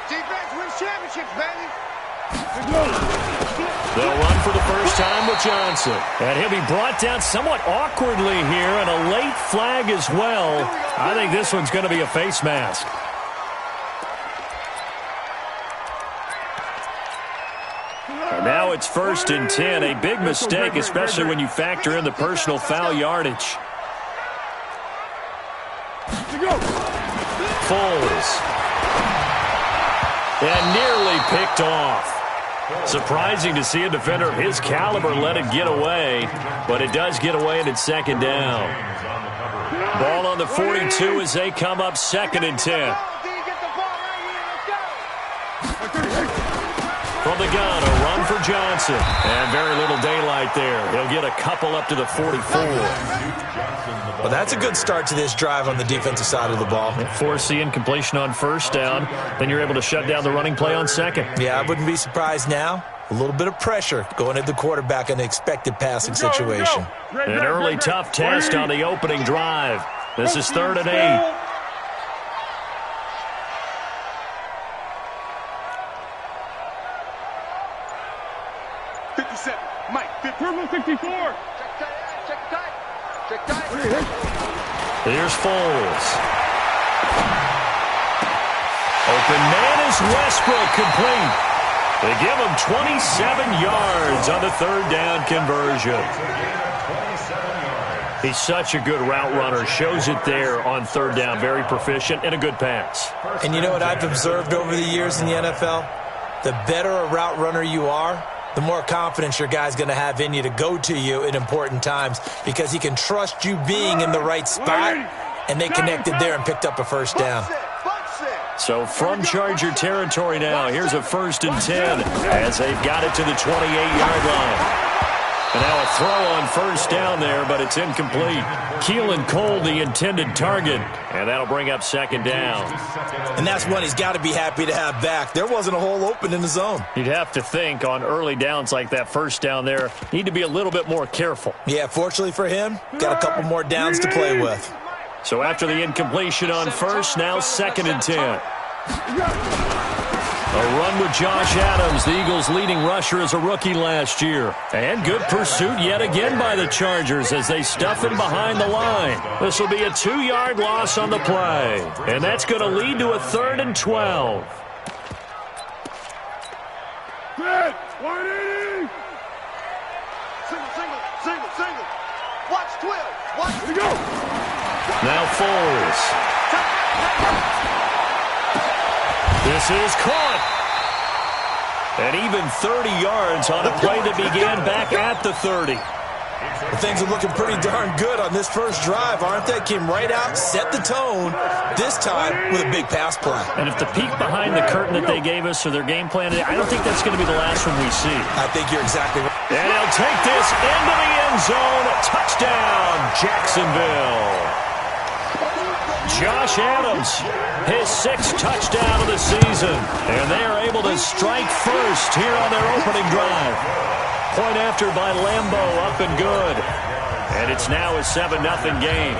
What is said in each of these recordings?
Defense wins championships, baby. They'll run for the first time with Johnson. And he'll be brought down somewhat awkwardly here, and a late flag as well. I think this one's going to be a face mask. And now it's 1st and 10. A big mistake, especially when you factor in the personal foul yardage. Foles. And nearly picked off. Surprising to see a defender of his caliber let it get away, but it does get away and it's 2nd down. Ball on the 42 as they come up 2nd and 10. From the gun, a run for Johnson. And very little daylight there. He'll get a couple up to the 44. Well, that's a good start to this drive on the defensive side of the ball. Force the incompletion on 1st down. Then you're able to shut down the running play on 2nd. Yeah, I wouldn't be surprised now. A little bit of pressure going at the quarterback in an expected passing situation. An early tough test on the opening drive. This is 3rd and 8. Here's Foles. Open man is Westbrook, complete. They give him 27 yards on the 3rd down conversion. He's such a good route runner. Shows it there on 3rd down. Very proficient and a good pass. And you know what I've observed over the years in the NFL? The better a route runner you are, the more confidence your guy's going to have in you to go to you in important times because he can trust you being in the right spot, and they connected there and picked up a 1st down. So from Charger territory now, here's a 1st and 10 as they've got it to the 28-yard line. And now a throw on 1st down there, but it's incomplete. Keelan Cole, the intended target, and that'll bring up 2nd down. And that's one he's got to be happy to have back. There wasn't a hole open in the zone. You'd have to think on early downs like that 1st down there, need to be a little bit more careful. Yeah, fortunately for him, got a couple more downs to play with. So after the incompletion on 1st, now 2nd and 10. A run with Josh Adams, the Eagles' leading rusher as a rookie last year. And good pursuit yet again by the Chargers as they stuff him behind the line. This will be a 2-yard loss on the play. And that's going to lead to a 3rd and 12. Good. 180. Single. Watch 12. Watch. Here we go. Now Foles. This is caught. And even 30 yards on a play that began back at the 30. Well, things are looking pretty darn good on this first drive, aren't they? Came right out, set the tone, this time with a big pass play. And if the peek behind the curtain that they gave us or their game plan, I don't think that's going to be the last one we see. I think you're exactly right. And he'll take this into the end zone. Touchdown, Jacksonville. Josh Adams, his 6th touchdown of the season. And they are able to strike first here on their opening drive. Point after by Lambo, up and good. And it's now a 7-0 game.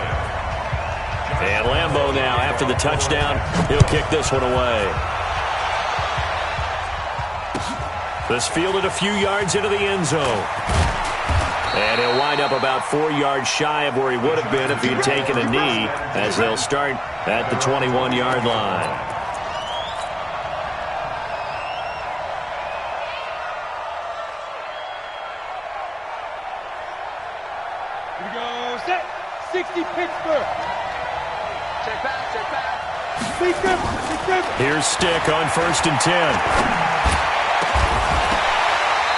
And Lambo now, after the touchdown, he'll kick this one away. This fielded a few yards into the end zone. And he'll wind up about 4 yards shy of where he would have been if he had taken a knee, as they'll start at the 21-yard line. Here we go. Set. 60 Pittsburgh. Check back. Speak them. Here's Stick on 1st and 10.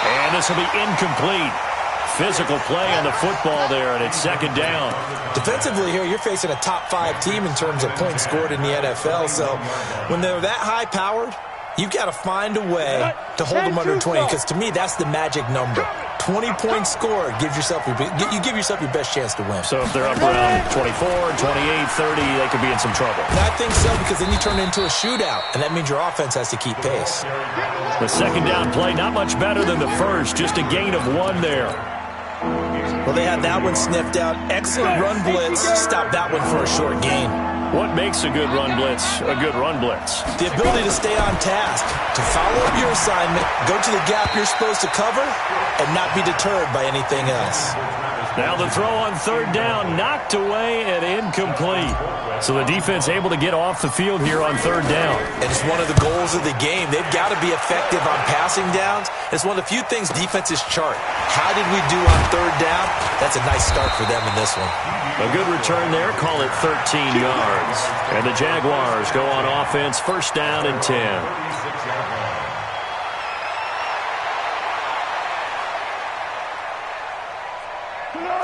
And this will be incomplete. Physical play on the football there, and it's 2nd down. Defensively here, you're facing a top-5 team in terms of points scored in the NFL, so when they're that high-powered, you've got to find a way to hold them under 20, because to me, that's the magic number. 20-point score gives yourself you give yourself your best chance to win. So if they're up around 24, 28, 30, they could be in some trouble. And I think so, because then you turn it into a shootout, and that means your offense has to keep pace. The second down play, not much better than the first, just a gain of 1 there. Well, they had that one sniffed out. Excellent run blitz. Stopped that one for a short gain. What makes a good run blitz a good run blitz? The ability to stay on task, to follow up your assignment, go to the gap you're supposed to cover, and not be deterred by anything else. Now the throw on third down, knocked away and incomplete. So the defense able to get off the field here on third down. And it's one of the goals of the game. They've got to be effective on passing downs. It's one of the few things defenses chart. How did we do on third down? That's a nice start for them in this one. A good return there, call it 13 yards. And the Jaguars go on offense, first down and 10.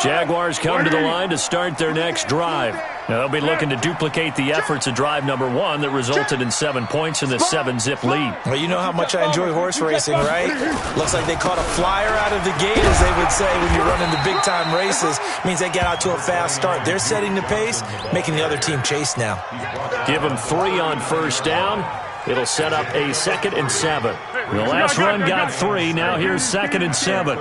Jaguars come to the line to start their next drive. Now they'll be looking to duplicate the efforts of drive number 1 that resulted in 7 points in the 7-zip lead. Well, you know how much I enjoy horse racing, right? Looks like they caught a flyer out of the gate, as they would say when you're running the big-time races. Means they get out to a fast start. They're setting the pace, making the other team chase now. Give them 3 on first down. It'll set up a 2nd and 7. The last run got 3. Now here's 2nd and 7.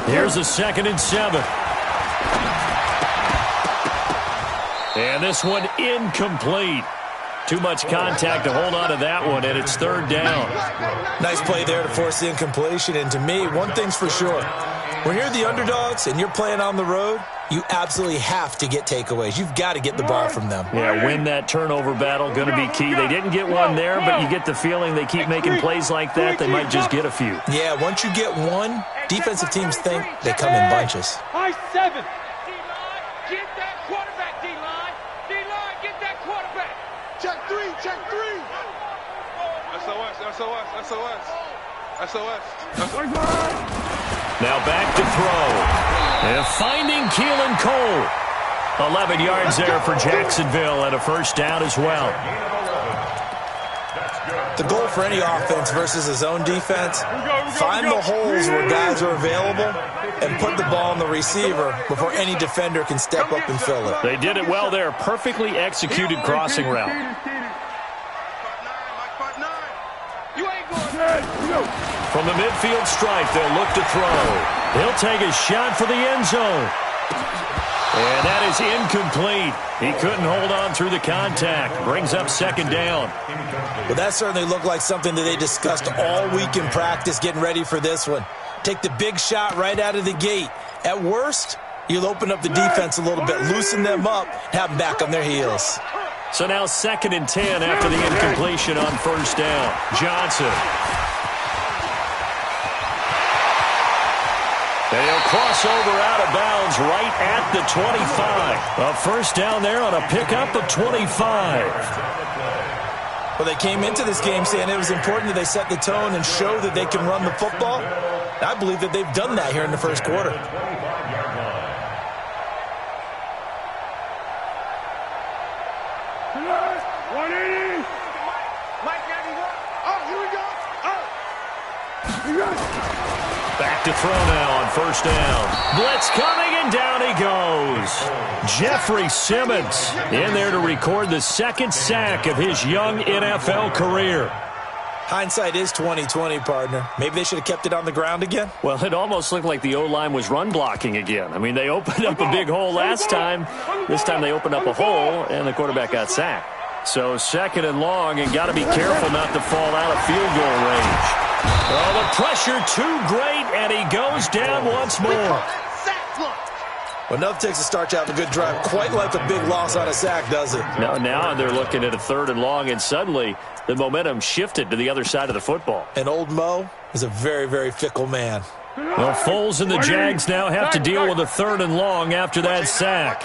Here's a 2nd and 7. And this one incomplete. Too much contact to hold on to that one, and it's third down. Nice play there to force the incompletion. And to me, one thing's for sure. When you're the underdogs and you're playing on the road, you absolutely have to get takeaways. You've got to get the ball from them. Yeah, win that turnover battle, going to be key. They didn't get one there, but you get the feeling they keep making plays like that, they might just get a few. Yeah, once you get one, defensive teams think they come in bunches. High 7. Get that quarterback, D-line. D-line, get that quarterback. Check 3, check 3. SOS, SOS, SOS. SOS. Now back to throw. And finding Keelan Cole. 11 yards there for Jacksonville and a first down as well. The goal for any offense versus a zone defense, find the holes where guys are available and put the ball on the receiver before any defender can step up and fill it. They did it well there. Perfectly executed crossing route. From the midfield stripe, they'll look to throw. He'll take a shot for the end zone. And that is incomplete. He couldn't hold on through the contact. Brings up second down. Well, that certainly looked like something that they discussed all week in practice getting ready for this one. Take the big shot right out of the gate. At worst, you'll open up the defense a little bit, loosen them up, have them back on their heels. So now 2nd and 10 after the incompletion on first down. Johnson. They'll cross over out of bounds right at the 25. A first down there on a pickup of 25. Well, they came into this game saying it was important that they set the tone and show that they can run the football. I believe that they've done that here in the first quarter. Back to throw now on first down. Blitz coming, and down he goes. Jeffrey Simmons in there to record the 2nd sack of his young NFL career. Hindsight is 20/20, partner. Maybe they should have kept it on the ground again. Well, it almost looked like the O-line was run blocking again. I mean, they opened up a big hole last time. This time they opened up a hole, and the quarterback got sacked. So 2nd and long, and got to be careful not to fall out of field goal range. Oh, the pressure too great, and he goes down once more. Well, enough takes a start to have a good drive. Quite like a big loss on a sack, does it? Now they're looking at a 3rd and long, and suddenly the momentum shifted to the other side of the football. And old Mo is a very, very fickle man. Well, Foles and the Jags now have to deal with a 3rd and long after that sack.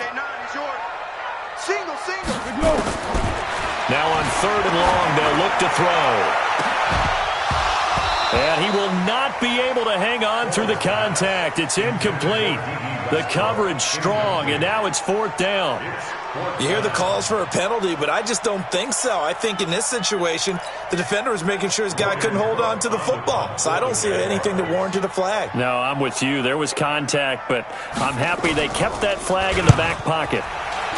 Now on 3rd and long, they'll look to throw. And he will not be able to hang on through the contact. It's incomplete. The coverage strong, and now it's 4th down. You hear the calls for a penalty, but I just don't think so. I think in this situation, the defender was making sure his guy couldn't hold on to the football. So I don't see anything to warrant a flag. No, I'm with you. There was contact, but I'm happy they kept that flag in the back pocket.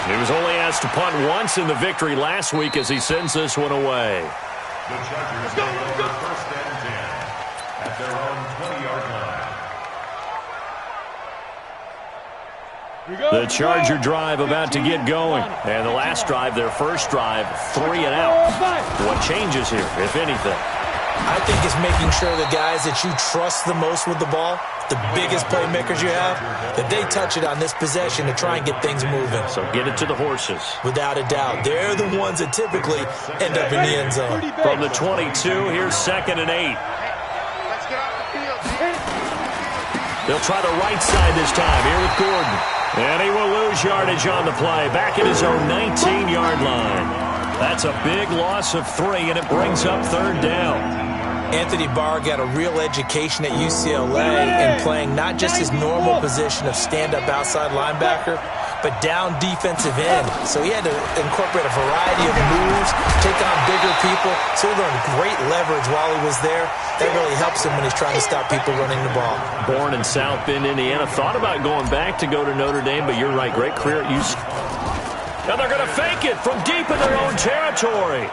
He was only asked to punt once in the victory last week as he sends this one away. The Chargers go first and 10 at their own 20-yard line. The Charger drive about to get going. And the last drive, their first drive, 3 and out. What changes here, if anything? I think it's making sure the guys that you trust the most with the ball, the biggest playmakers you have, that they touch it on this possession to try and get things moving. So get it to the horses. Without a doubt. They're the ones that typically end up in the end zone. From the 22, here's 2nd and 8. Let's get off the field. They'll try the right side this time, here with Gordon. And he will lose yardage on the play, back at his own 19-yard line. That's a big loss of 3, and it brings up 3rd down. Anthony Barr got a real education at UCLA in playing not just his normal position of stand-up outside linebacker, but down defensive end. So he had to incorporate a variety of moves, take on bigger people. So he learned great leverage while he was there. That really helps him when he's trying to stop people running the ball. Born in South Bend, Indiana. Thought about going back to go to Notre Dame, but you're right, great career at UCLA. Now they're going to fake it from deep in their own territory.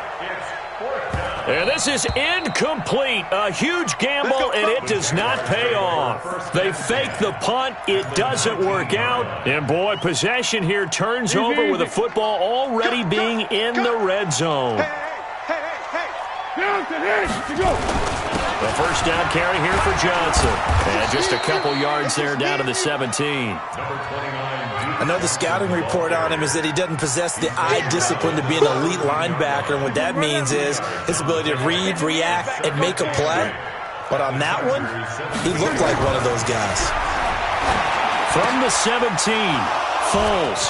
And this is incomplete. A huge gamble, and it does not pay off. They fake the punt. It doesn't work out. And, boy, possession here turns over with the football already being in the red zone. The first down carry here for Johnson. And just a couple yards there down to the 17. I know the scouting report on him is that he doesn't possess the eye discipline to be an elite linebacker. And what that means is his ability to read, react, and make a play. But on that one, he looked like one of those guys. From the 17, Foles.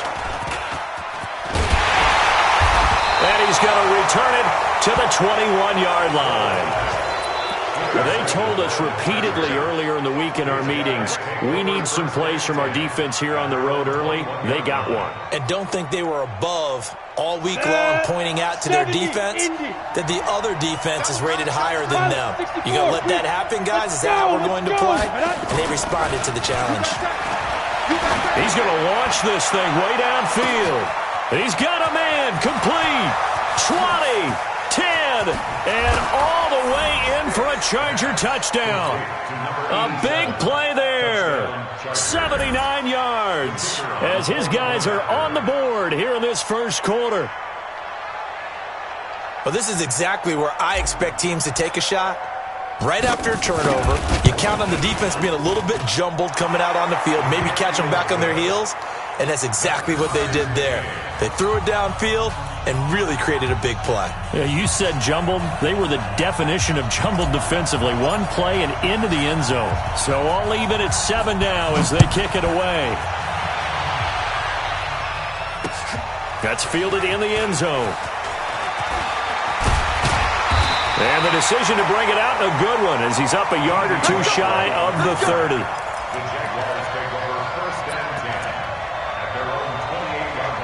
And he's going to return it to the 21-yard line. They told us repeatedly earlier in the week in our meetings, we need some plays from our defense here on the road early. They got one. And don't think they were above all week long pointing out to their defense that the other defense is rated higher than them. You going to let that happen, guys? Is that how we're going to play? And they responded to the challenge. He's going to launch this thing way downfield. He's got a man complete. 20, 10, and all the way in for a Charger touchdown. A big play there. 79 yards as his guys are on the board here in this first quarter. Well, this is exactly where I expect teams to take a shot. Right after a turnover, you count on the defense being a little bit jumbled coming out on the field, maybe catch them back on their heels, and that's exactly what they did there. They threw it downfield and really created a big play. Yeah, you said jumbled. They were the definition of jumbled defensively. One play and into the end zone. So I'll leave it at 7 now as they kick it away. That's fielded in the end zone. And the decision to bring it out, a good one, as he's up a yard or two shy of the 30. The Jaguars take over first and 10 at their own 28-yard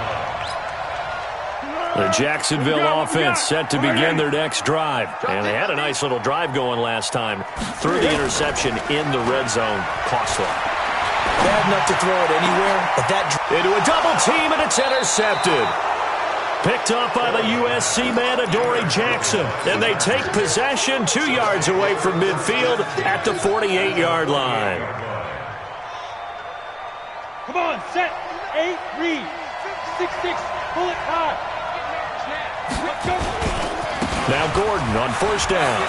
line. The Jacksonville offense set to begin their next drive. And they had a nice little drive going last time. Threw the interception in the red zone. Costly. Bad enough to throw it anywhere, but that... Into a double team, and it's intercepted. Picked up by the USC man, Adoree Jackson. And they take possession 2 yards away from midfield at the 48-yard line. Come on, set, 8, read, 6-6, pull it high. Let's go. Now Gordon on first down.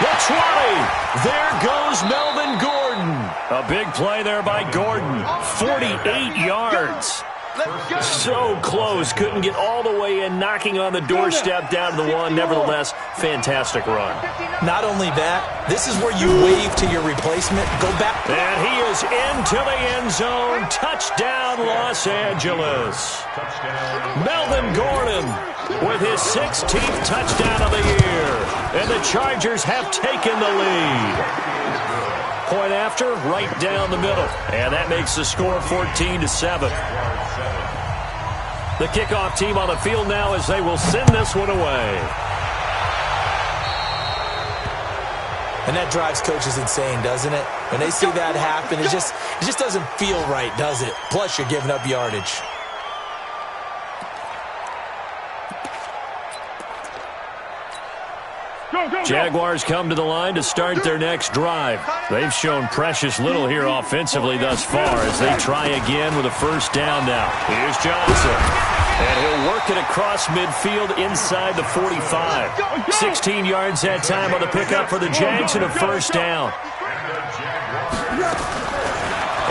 The 20. There goes Melvin Gordon. A big play there by Gordon. 48 yards. So close, couldn't get all the way in, knocking on the doorstep down to the one. Nevertheless, fantastic run. Not only that, this is where you wave to your replacement. Go back. And he is into the end zone. Touchdown, Los Angeles. Melvin Gordon with his 16th touchdown of the year. And the Chargers have taken the lead. Point after, right down the middle. And that makes the score 14-7. The kickoff team on the field now as they will send this one away. And that drives coaches insane, doesn't it? When they see that happen, it just doesn't feel right, does it? Plus, you're giving up yardage. Jaguars come to the line to start their next drive. They've shown precious little here offensively thus far as they try again with a first down now. Here's Johnson. And he'll work it across midfield inside the 45. 16 yards that time on the pickup for the Jags and a first down.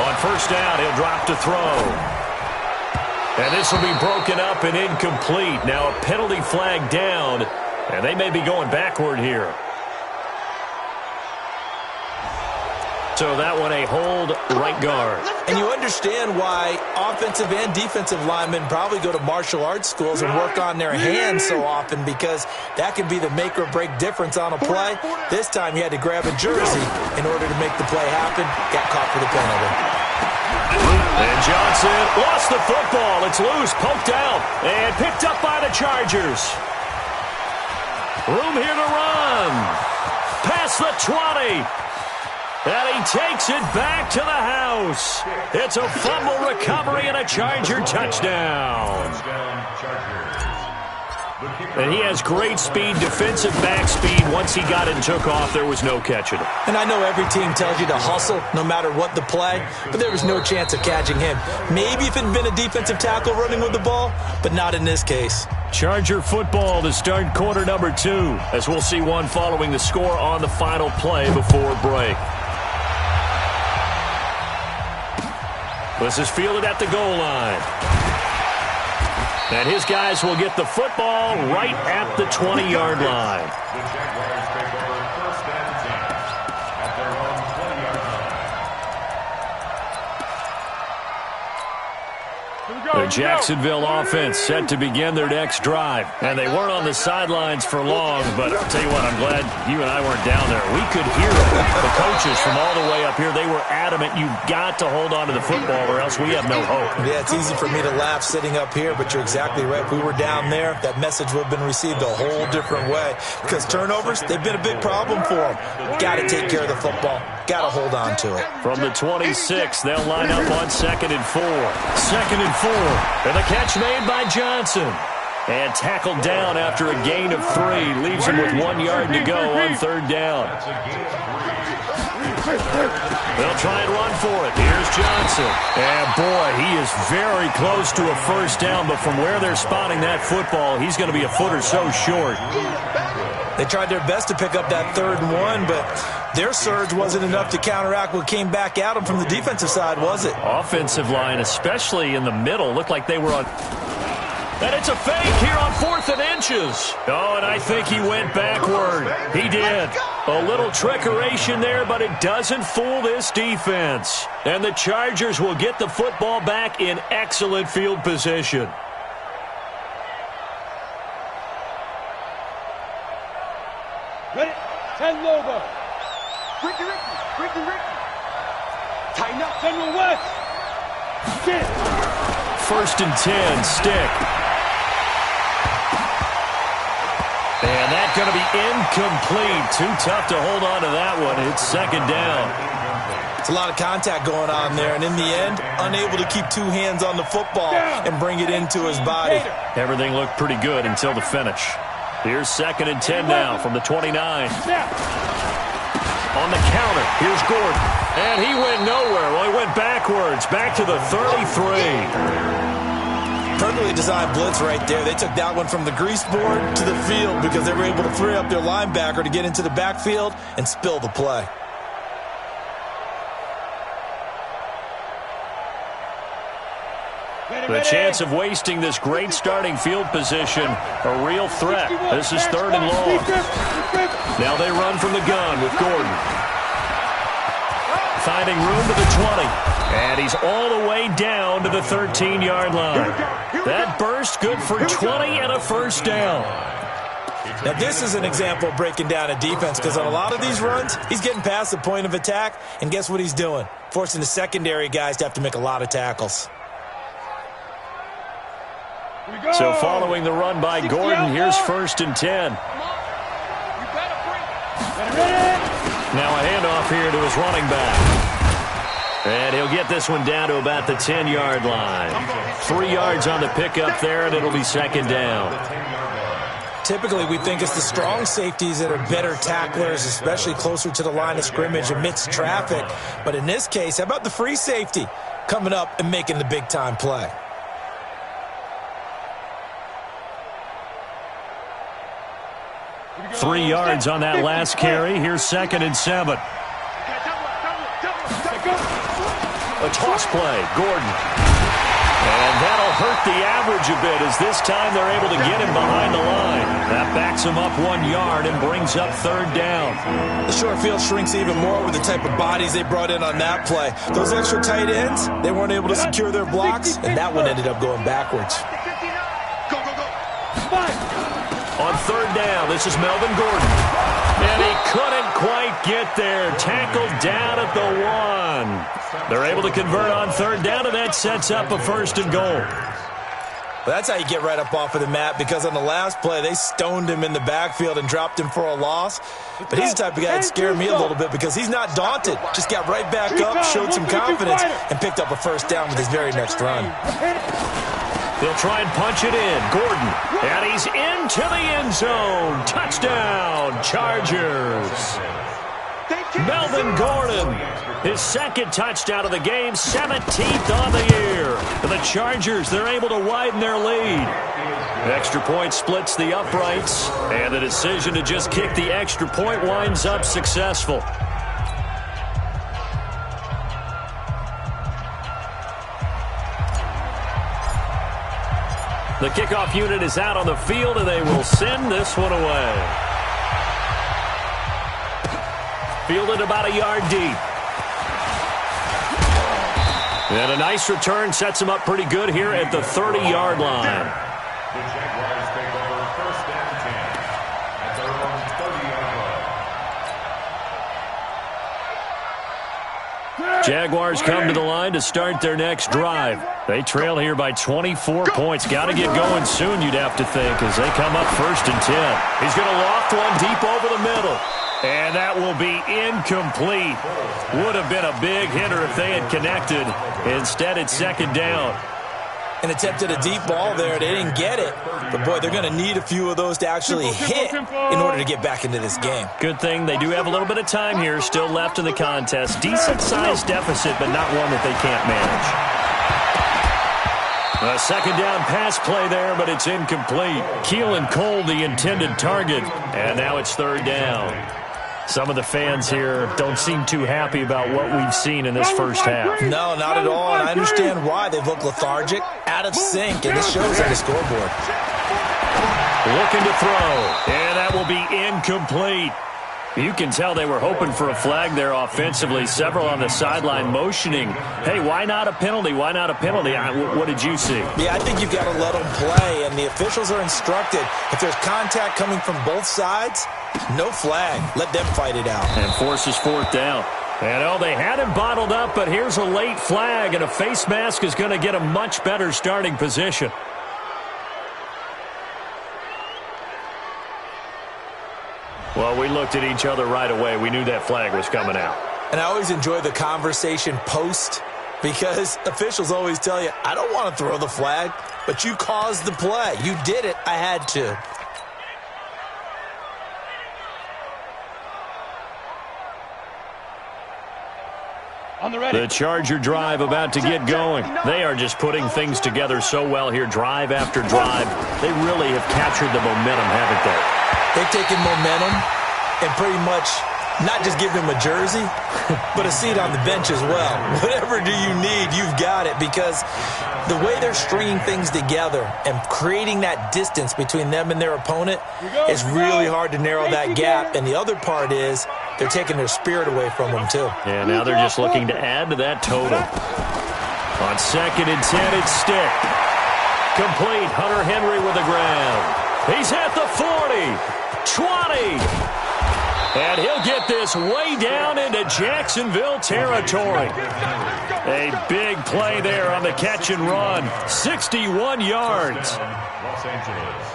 On first down, he'll drop to throw. And this will be broken up and incomplete. Now a penalty flag down, and they may be going backward here. So that one a hold right guard. And you understand why offensive and defensive linemen probably go to martial arts schools and work on their hands so often, because that can be the make or break difference on a play. This time he had to grab a jersey in order to make the play happen. Got caught for the penalty. And Johnson lost the football. It's loose, poked out, and picked up by the Chargers. Room here to run. Past the 20. And he takes it back to the house. It's a fumble recovery and a Charger touchdown. And he has great speed, defensive back speed. Once he got it and took off, there was no catching it. And I know every team tells you to hustle no matter what the play, but there was no chance of catching him. Maybe if it had been a defensive tackle running with the ball, but not in this case. Charger football to start quarter number 2, as we'll see one following the score on the final play before break. This is fielded at the goal line. And his guys will get the football right at the 20-yard line. The Jaguars take over first and 10 at their own 20-yard line. The Jacksonville offense set to begin their next drive. And they weren't on the sidelines for long, but I'll tell you what, I'm glad you and I weren't down there. We could hear the coaches from all the way up here. They were adamant, you've got to hold on to the football or else we have no hope. Yeah, it's easy for me to laugh sitting up here, but you're exactly right. If we were down there, that message would have been received a whole different way. Because turnovers, they've been a big problem for them. Got to take care of the football. Got to hold on to it. From the 26, they'll line up on 2nd and 4. 2nd and 4. And the catch made by Johnson. And tackled down after a gain of 3. Leaves him with 1 yard to go on 3rd down. They'll try and run for it. Here's Johnson. And boy, he is very close to a first down, but from where they're spotting that football, he's going to be a foot or so short. They tried their best to pick up that 3rd and 1, but their surge wasn't enough to counteract what came back at them from the defensive side, was it? Offensive line, especially in the middle, looked like they were on. And it's a fake here on 4th and inches. Oh, and I think he went backward. He did. A little trickeration there, but it doesn't fool this defense. And the Chargers will get the football back in excellent field position. Ready? 10 Lobo. Ricky. Tighten up, General West. Stick. 1st and 10, stick. And that's going to be incomplete. Too tough to hold on to that one. It's 2nd down. It's a lot of contact going on there, and in the end, unable to keep 2 hands on the football and bring it into his body. Everything looked pretty good until the finish. Here's 2nd and 10 now from the 29. On the counter, here's Gordon. And he went nowhere. Well, he went backwards, back to the 33. Perfectly designed blitz right there. They took that one from the grease board to the field because they were able to free up their linebacker to get into the backfield and spill the play. The chance of wasting this great starting field position, a real threat. This is 3rd and long. Now they run from the gun with Gordon. Finding room to the 20. And he's all the way down to the 13-yard line. That burst good for 20 and a first down. Now, this is an example of breaking down a defense because on a lot of these runs, he's getting past the point of attack, and guess what he's doing? Forcing the secondary guys to have to make a lot of tackles. So following the run by Gordon, here's 1st and 10. Now a handoff here to his running back. And he'll get this one down to about the 10-yard line. 3 yards on the pickup there, and it'll be 2nd down. Typically, we think it's the strong safeties that are better tacklers, especially closer to the line of scrimmage amidst traffic. But in this case, how about the free safety coming up and making the big-time play? Three yards on that last carry. Here's 2nd and 7. A toss play, Gordon. And that'll hurt the average a bit as this time they're able to get him behind the line. That backs him up 1 yard and brings up 3rd down. The short field shrinks even more with the type of bodies they brought in on that play. Those extra tight ends, they weren't able to secure their blocks, and that one ended up going backwards. On 3rd down, this is Melvin Gordon. And he couldn't quite get there. Tackled down at the 1. They're able to convert on 3rd down, and that sets up a 1st and goal. Well, that's how you get right up off of the mat, because on the last play, they stoned him in the backfield and dropped him for a loss. But he's the type of guy that scared me a little bit because he's not daunted. Just got right back up, showed some confidence, and picked up a 1st down with his very next run. They'll try and punch it in. Gordon. And he's into the end zone. Touchdown, Chargers. Melvin Gordon. His 2nd touchdown of the game, 17th on the year. For the Chargers, they're able to widen their lead. Extra point splits the uprights. And the decision to just kick the extra point winds up successful. The kickoff unit is out on the field, and they will send this one away. Fielded about a yard deep. And a nice return sets him up pretty good here at the 30-yard line. The Jaguars take over 1st and 10 at their own 30-yard line. Jaguars come to the line to start their next drive. They trail here by 24 points. Got to get going soon, you'd have to think, as they come up 1st and 10. He's going to loft one deep over the middle. And that will be incomplete. Would have been a big hitter if they had connected. Instead, it's 2nd down. And attempted a deep ball there. They didn't get it. But, boy, they're going to need a few of those to actually hit in order to get back into this game. Good thing they do have a little bit of time here still left in the contest. Decent-sized deficit, but not one that they can't manage. A 2nd down pass play there, but it's incomplete. Keelan Cole, the intended target. And now it's 3rd down. Some of the fans here don't seem too happy about what we've seen in this first half. No, not at all, and I understand why. They've looked lethargic, out of sync, and this shows on the scoreboard. Looking to throw, and that will be incomplete. You can tell they were hoping for a flag there offensively. Several on the sideline motioning, hey, why not a penalty? Why not a penalty? What did you see? Yeah, I think you've got to let them play, and the officials are instructed. If there's contact coming from both sides, no flag. Let them fight it out. And forces 4th down. And, they had him bottled up, but here's a late flag, and a face mask is going to get a much better starting position. Well, we looked at each other right away. We knew that flag was coming out. And I always enjoy the conversation post because officials always tell you, I don't want to throw the flag, but you caused the play. You did it. I had to. The Charger drive about to get going. They are just putting things together so well here, drive after drive. They really have captured the momentum, haven't they? They've taken momentum and pretty much not just give him a jersey, but a seat on the bench as well. Whatever do you need, you've got it, because the way they're stringing things together and creating that distance between them and their opponent is really hard to narrow that gap. And the other part is they're taking their spirit away from them, too. Yeah, now they're just looking to add to that total. On 2nd and 10, it's stick. Complete. Hunter Henry with a grab. He's at the 40, 20. And he'll get this way down into Jacksonville territory. A big play there on the catch and run. 61 yards. Los Angeles.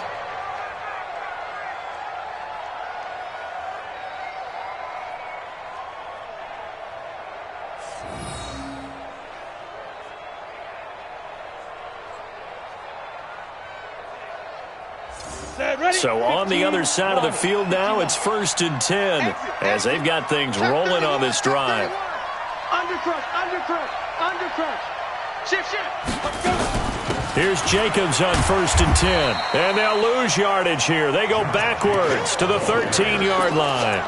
So on the other side of the field now, it's 1st and 10 as they've got things rolling on this drive. Shift. Here's Jacobs on 1st and 10. And they'll lose yardage here. They go backwards to the 13-yard line.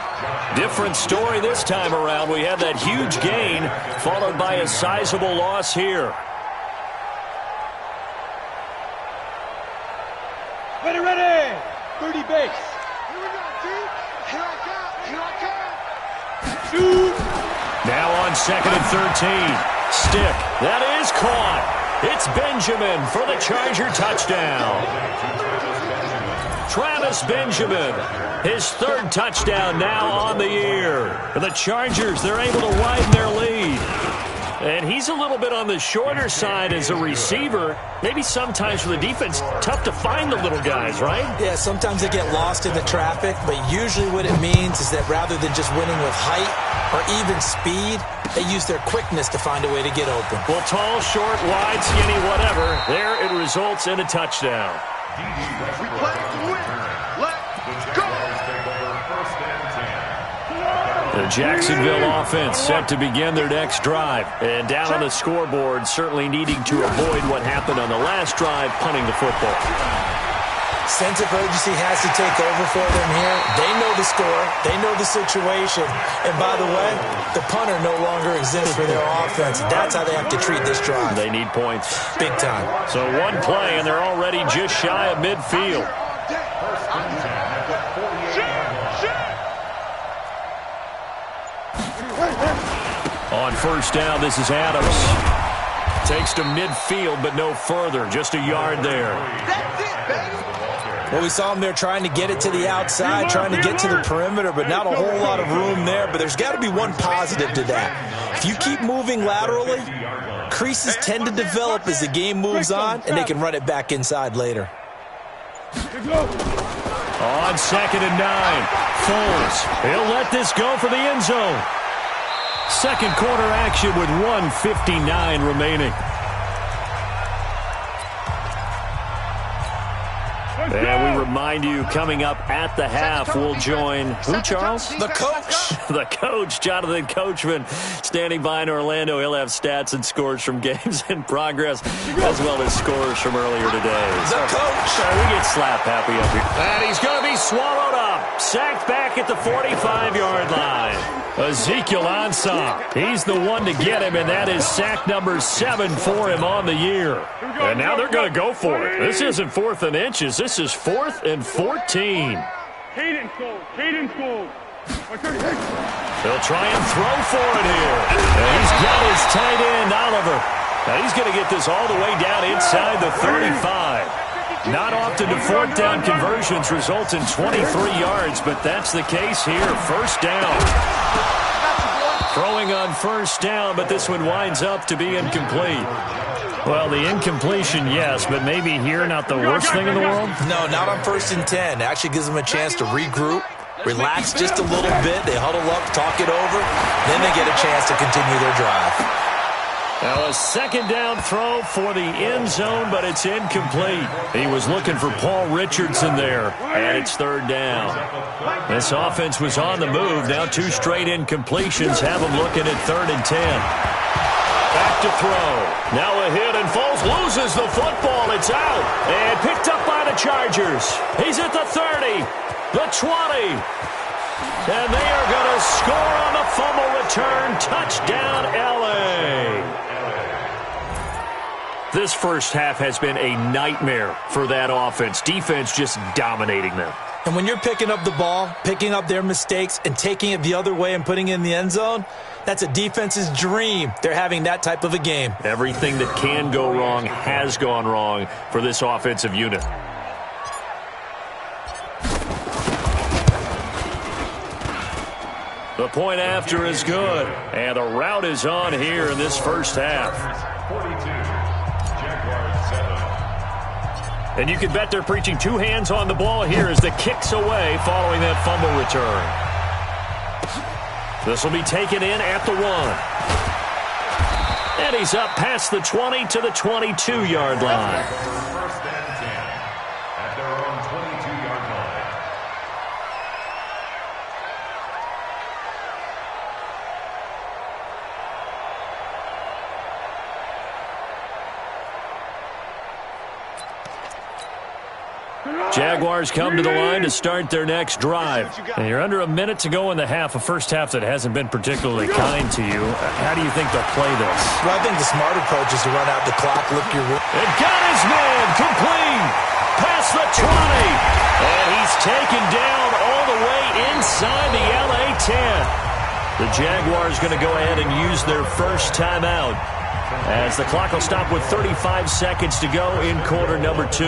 Different story this time around. We had that huge gain followed by a sizable loss here. Ready. 30 base. Here we go, team. Here I come. Shoot. Now on 2nd and 13. Stick. That is caught. It's Benjamin for the Charger touchdown. Travis Benjamin, his 3rd touchdown now on the year. For the Chargers, they're able to widen their lead. And he's a little bit on the shorter side as a receiver. Maybe sometimes for the defense, tough to find the little guys, right? Yeah, sometimes they get lost in the traffic, but usually what it means is that rather than just winning with height or even speed, they use their quickness to find a way to get open. Well, tall, short, wide, skinny, whatever. There it results in a touchdown. We play to win. Let's go. The Jacksonville offense set to begin their next drive. And down on the scoreboard, certainly needing to avoid what happened on the last drive, punting the football. Sense of urgency has to take over for them here. They know the score. They know the situation. And by the way, the punter no longer exists for their offense. That's how they have to treat this drive. They need points. Big time. So one play, and they're already just shy of midfield. On 1st down, this is Adams. Takes to midfield, but no further. Just a yard there. That's it, baby. Well, we saw him there trying to get it to the outside, trying to get to the perimeter, but not a whole lot of room there. But there's got to be one positive to that. If you keep moving laterally, creases tend to develop as the game moves on, and they can run it back inside later. On 2nd and 9, Foles. He'll let this go for the end zone. Second quarter action with 1:59 remaining. And we remind you, coming up at the half, we'll join who, Charles? The coach. The coach, Jonathan Coachman, standing by in Orlando. He'll have stats and scores from games in progress, as well as scores from earlier today. The coach. We get slap happy up here. And he's going to be swallowed up. Sacked back at the 45-yard line. Ezekiel Ansah. He's the one to get him, and that is sack number 7 for him on the year. And now they're going to go for it. This isn't 4th and inches. This is 4th and 14. Cadence goal. They'll try and throw for it here. And he's got his tight end, Oliver. Now he's going to get this all the way down inside the 35. Not often do 4th down conversions result in 23 yards, but that's the case here. 1st down. Throwing on 1st down, but this one winds up to be incomplete. Well, the incompletion, yes, but maybe here not the worst thing in the world? No, not on 1st and 10. It actually gives them a chance to regroup, relax just a little bit. They huddle up, talk it over, then they get a chance to continue their drive. Now a 2nd down throw for the end zone, but it's incomplete. He was looking for Paul Richardson there, and it's 3rd down. This offense was on the move. Now 2 straight incompletions have them looking at 3rd and 10. Back to throw. Now a hit, and Foles loses the football. It's out, and picked up by the Chargers. He's at the 30, the 20. And they are going to score on the fumble return. Touchdown, L.A. This first half has been a nightmare for that offense. Defense just dominating them. And when you're picking up the ball, picking up their mistakes, and taking it the other way and putting it in the end zone, that's a defense's dream. They're having that type of a game. Everything that can go wrong has gone wrong for this offensive unit. The point after is good. And the route is on here in this first half. 42. Jaguars 7. And you can bet they're preaching two hands on the ball here as the kick's away following that fumble return. This will be taken in at the 1. And he's up past the 20 to the 22-yard line. First and 10 at their own 22-yard line. Jaguars come to the line to start their next drive. And you're under a minute to go in the half, a first half that hasn't been particularly kind to you. How do you think they'll play this? Well, I think the smart approach is to run out the clock, lick your room. And got his man complete past the 20. And he's taken down all the way inside the LA 10. The Jaguars going to go ahead and use their first timeout as the clock will stop with 35 seconds to go in quarter number 2.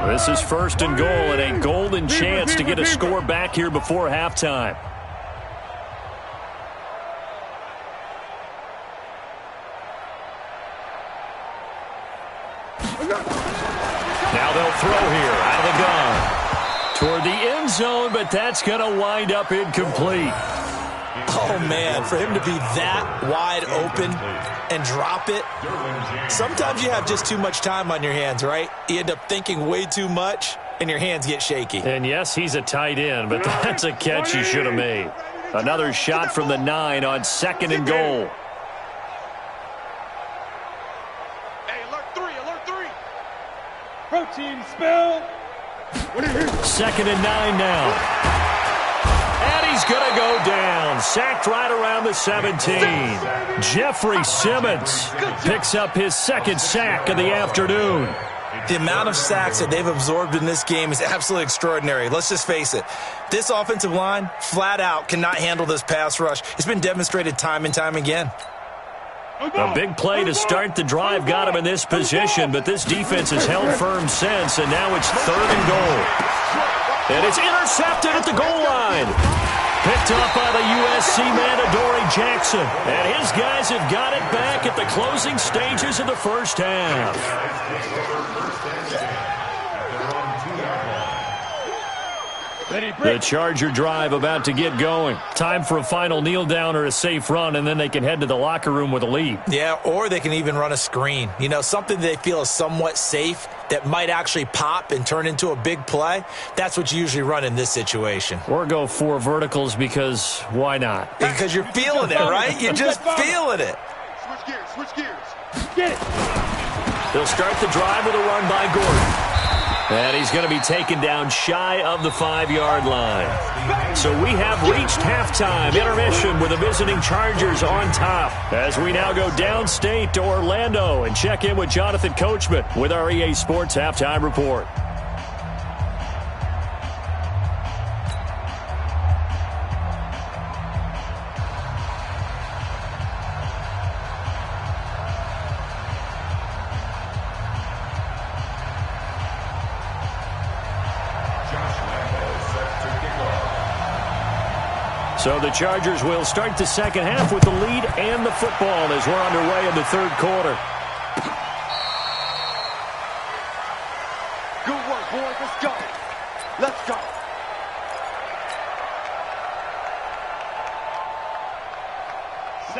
This is first and goal and a golden chance to get a score back here before halftime. Now they'll throw here out of the gun toward the end zone, but that's going to wind up incomplete. Oh, man, for him to be that wide open and drop it. Sometimes you have just too much time on your hands, right? You end up thinking way too much, and your hands get shaky. And yes, he's a tight end, but that's a catch he should have made. Another shot from the 9 on second and goal. Hey, alert 3. Protein spill. Second and 9 now. And he's going to go down. Sacked right around the 17. Jeffrey Simmons picks up his second sack of the afternoon. The amount of sacks that they've absorbed in this game is absolutely extraordinary. Let's just face it. This offensive line, flat out, cannot handle this pass rush. It's been demonstrated time and time again. A big play to start the drive got him in this position, but this defense has held firm since, and now it's third and goal. And it's intercepted at the goal line. Picked up by the USC man, Adoree Jackson. And his guys have got it back at the closing stages of the first half. The Charger drive about to get going. Time for a final kneel down or a safe run, and then they can head to the locker room with a lead. Yeah, or they can even run a screen. You know, something they feel is somewhat safe that might actually pop and turn into a big play. That's what you usually run in this situation. Or go 4 verticals because why not? Because you're feeling it, right? You're just feeling it. Switch gears. Get it. They'll start the drive with a run by Gordon. And he's going to be taken down shy of the 5-yard line. So we have reached halftime intermission with the visiting Chargers on top. As we now go downstate to Orlando and check in with Jonathan Coachman with our EA Sports Halftime Report. So the Chargers will start the second half with the lead and the football as we're underway in the third quarter. Good work, boys. Let's go. Let's go.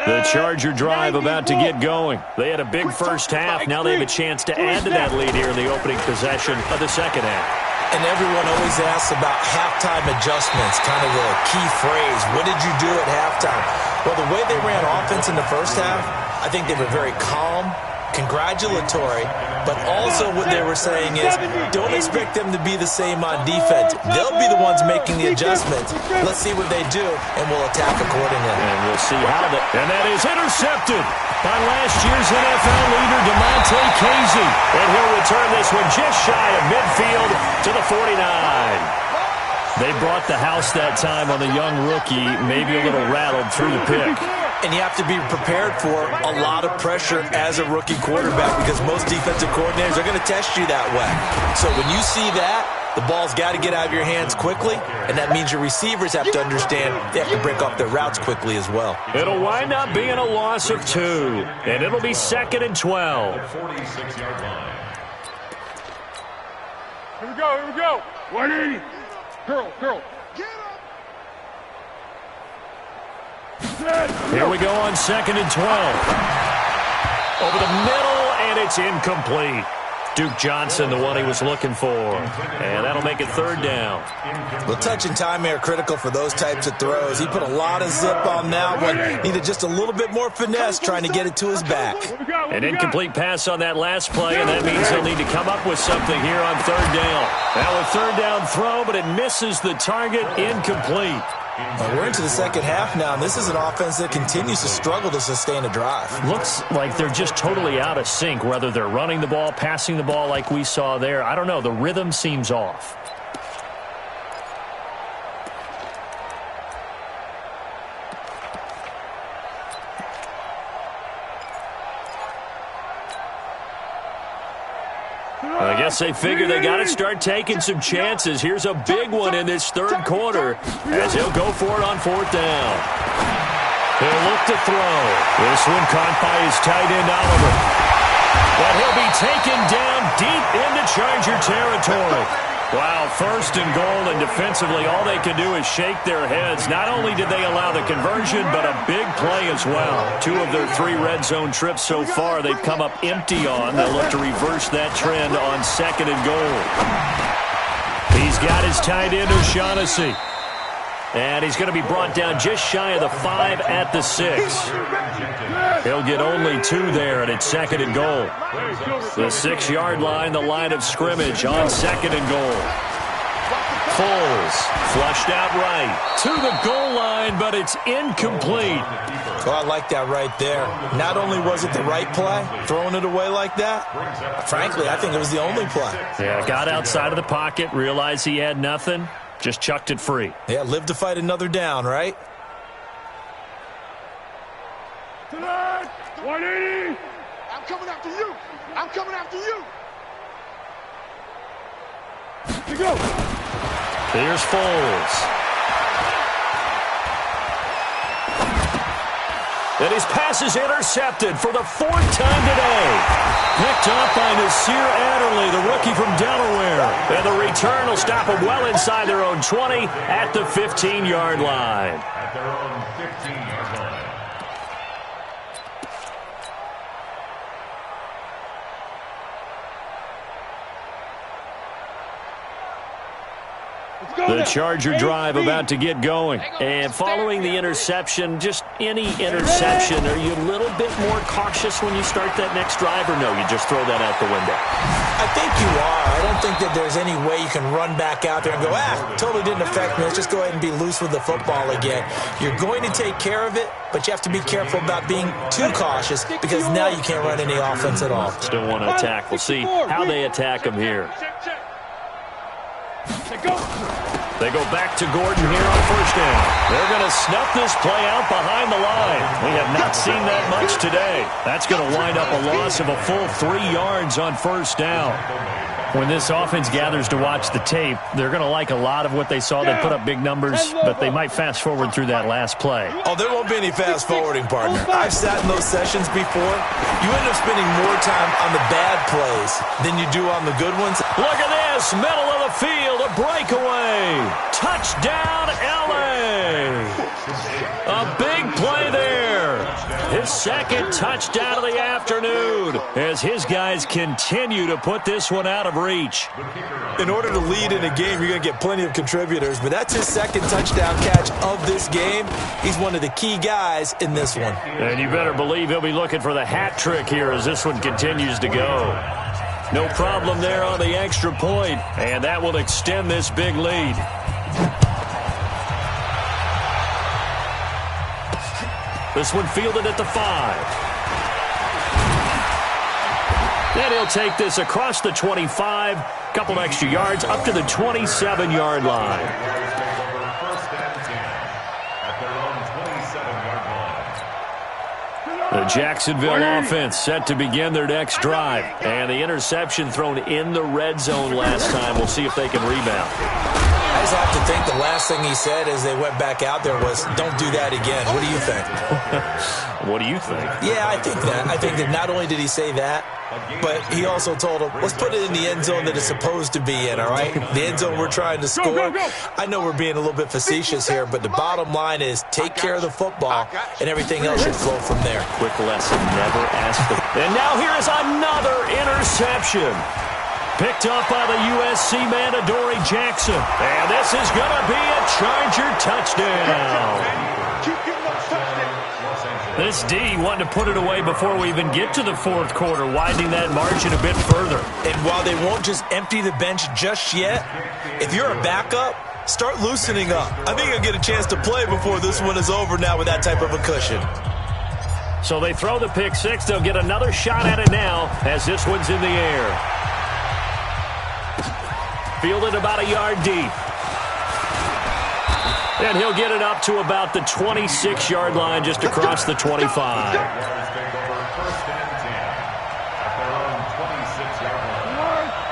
The Charger drive about to get going. They had a big first half. Now they have a chance to add to that lead here in the opening possession of the second half. And everyone always asks about halftime adjustments, kind of the key phrase. What did you do at halftime? Well, the way they ran offense in the first half, I think they were very calm, congratulatory, but also what they were saying is don't expect them to be the same on defense. They'll be the ones making the adjustments. Let's see what they do, and we'll attack accordingly. And we'll see how that. And that is intercepted by last year's NFL leader, DeMonte Casey. And he'll return this one just shy of midfield to the 49. They brought the house that time on the young rookie, maybe a little rattled through the pick. And you have to be prepared for a lot of pressure as a rookie quarterback because most defensive coordinators are going to test you that way. So when you see that, the ball's got to get out of your hands quickly, and that means your receivers have to understand they have to break off their routes quickly as well. It'll wind up being a loss of 2, and it'll be 2nd and 12. 46-yard line. Here we go, here we go. 180. Curl. Here we go on 2nd and 12. Over the middle, and it's incomplete. Duke Johnson, the one he was looking for. And that'll make it 3rd down. Well, touch and time are critical for those types of throws. He put a lot of zip on that one. Needed just a little bit more finesse trying to get it to his back. An incomplete pass on that last play, and that means he'll need to come up with something here on 3rd down. Now a 3rd down throw, but it misses the target. Incomplete. We're into the second half now, and this is an offense that continues to struggle to sustain a drive. Looks like they're just totally out of sync, whether they're running the ball, passing the ball like we saw there. I don't know. The rhythm seems off. I guess they figure they got to start taking some chances. Here's a big one in this 3rd quarter as he'll go for it on 4th down. He'll look to throw. This one caught by his tight end, Oliver. But he'll be taken down deep into Charger territory. Wow, 1st and goal, and defensively all they can do is shake their heads. Not only did they allow the conversion, but a big play as well. 2 of their 3 red zone trips so far they've come up empty on. They'll look to reverse that trend on 2nd and goal. He's got his tight end, O'Shaughnessy. And he's going to be brought down just shy of the 5 at the 6. He'll get only 2 there, and it's 2nd and goal. The 6-yard line, the line of scrimmage on 2nd and goal. Foles flushed out right to the goal line, but it's incomplete. Well, I like that right there. Not only was it the right play, throwing it away like that, frankly, I think it was the only play. Yeah, got outside of the pocket, realized he had nothing, just chucked it free. Yeah, live to fight another down, right? 180. I'm coming after you. I'm coming after you. Here we go. Here's Foles. And his pass is intercepted for the 4th time today. Picked up by Nasir Adderley, the rookie from Delaware. And the return will stop them well inside their own 20 at the 15-yard line. At their own 15-yard line. The Charger drive about to get going. And following the interception, just any interception, are you a little bit more cautious when you start that next drive, or no, you just throw that out the window? I think you are. I don't think that there's any way you can run back out there and go, totally didn't affect me. Let's just go ahead and be loose with the football again. You're going to take care of it, but you have to be careful about being too cautious because now you can't run any offense at all. Still want to attack. We'll see how they attack him here. They go back to Gordon here on 1st down. They're going to snuff this play out behind the line. We have not seen that much today. That's going to wind up a loss of a full 3 yards on 1st down. When this offense gathers to watch the tape, they're going to like a lot of what they saw. They put up big numbers, but they might fast forward through that last play. Oh, there won't be any fast forwarding, partner. I've sat in those sessions before. You end up spending more time on the bad plays than you do on the good ones. Look at this, middle of the field, a breakaway. Touchdown, L.A. A big play there. His 2nd touchdown of the afternoon as his guys continue to put this one out of reach. In order to lead in a game, you're going to get plenty of contributors, but that's his 2nd touchdown catch of this game. He's one of the key guys in this one. And you better believe he'll be looking for the hat trick here as this one continues to go. No problem there on the extra point, and that will extend this big lead. This one fielded at the 5. Then he'll take this across the 25, couple extra yards, up to the 27-yard line. The Jacksonville offense set to begin their next drive. And the interception thrown in the red zone last time. We'll see if they can rebound. I just have to think the last thing he said as they went back out there was, don't do that again. What do you think? What do you think? Yeah, I think that. I think that not only did he say that, but he also told him, let's put it in the end zone that it's supposed to be in, all right? The end zone we're trying to score. I know we're being a little bit facetious here, but the bottom line is take care of the football, and everything else should flow from there. Quick lesson, never ask the... And now here is another interception. Picked up by the USC man, Adoree Jackson. And this is going to be a Charger touchdown. This D wanted to put it away before we even get to the fourth quarter, widening that margin a bit further. And while they won't just empty the bench just yet, if you're a backup, start loosening up. I think you'll get a chance to play before this one is over now with that type of a cushion. So they throw the pick six. They'll get another shot at it now as this one's in the air. Fielded about a yard deep. And he'll get it up to about the 26-yard line just across the 25.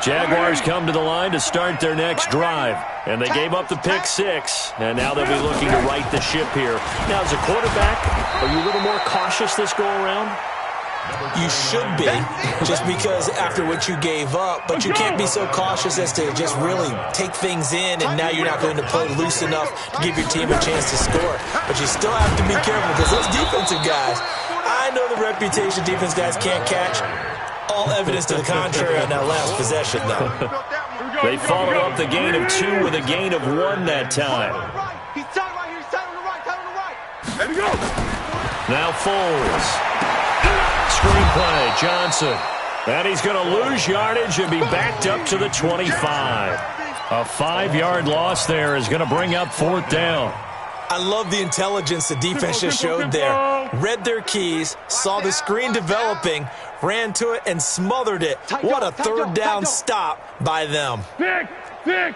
Jaguars come to the line to start their next drive. And they gave up the pick six. And now they'll be looking to right the ship here. Now, as a quarterback, are you a little more cautious this go-around? You should be, just because after what you gave up, but you can't be so cautious as to just really take things in, and now you're not going to play loose enough to give your team a chance to score. But you still have to be careful because those defensive guys, I know the reputation defense guys can't catch. All evidence to the contrary on that last possession, though. They followed up the gain of 2 with a gain of 1 that time. He's tight right here. He's tight on the right. Tight on the right. Let me go. Now Foles. Screenplay, Johnson. And he's going to lose yardage and be backed up to the 25. A 5-yard loss there is going to bring up fourth down. I love the intelligence the defense just showed there. Read their keys, saw the screen developing, ran to it, and smothered it. What a third down stop by them. Pick. They're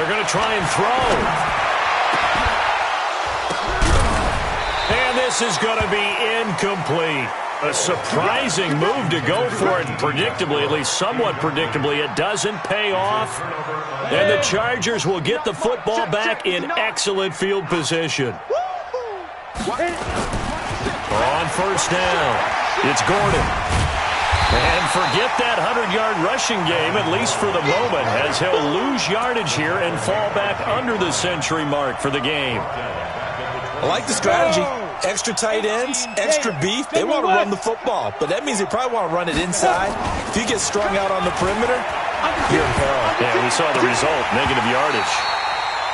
going to try and throw. And this is going to be incomplete. A surprising move to go for it. Predictably, at least somewhat predictably, it doesn't pay off. And the Chargers will get the football back in excellent field position. On first down, it's Gordon. And forget that 100-yard rushing game, at least for the moment, as he'll lose yardage here and fall back under the century mark for the game. I like the strategy. Extra tight ends, extra beef. They want to run the football, but that means they probably want to run it inside. If you get strung out on the perimeter, you're in peril. Yeah, we saw the result, negative yardage.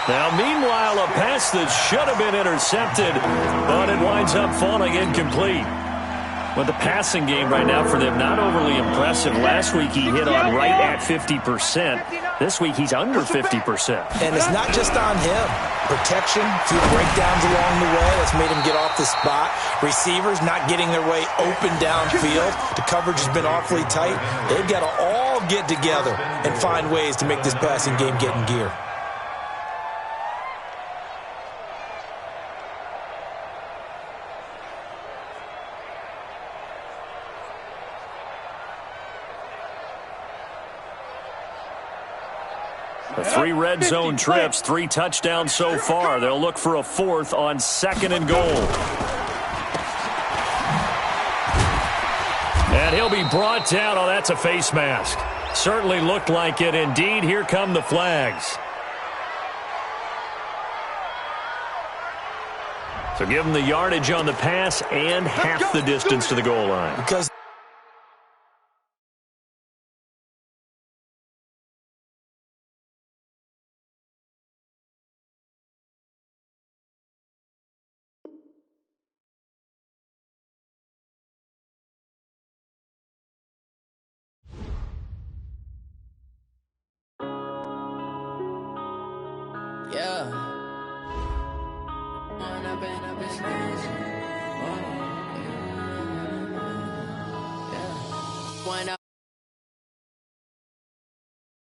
Now, meanwhile, a pass that should have been intercepted, but it winds up falling incomplete. But the passing game right now for them, not overly impressive. Last week he hit on right at 50%. This week he's under 50%. And it's not just on him. Protection, few breakdowns along the way. That's made him get off the spot. Receivers not getting their way open downfield. The coverage has been awfully tight. They've got to all get together and find ways to make this passing game get in gear. The 3 red zone trips, 3 touchdowns so far. They'll look for a 4th on 2nd and goal. And he'll be brought down. Oh, that's a face mask. Certainly looked like it. Indeed, here come the flags. So give him the yardage on the pass and half the distance to the goal line. Because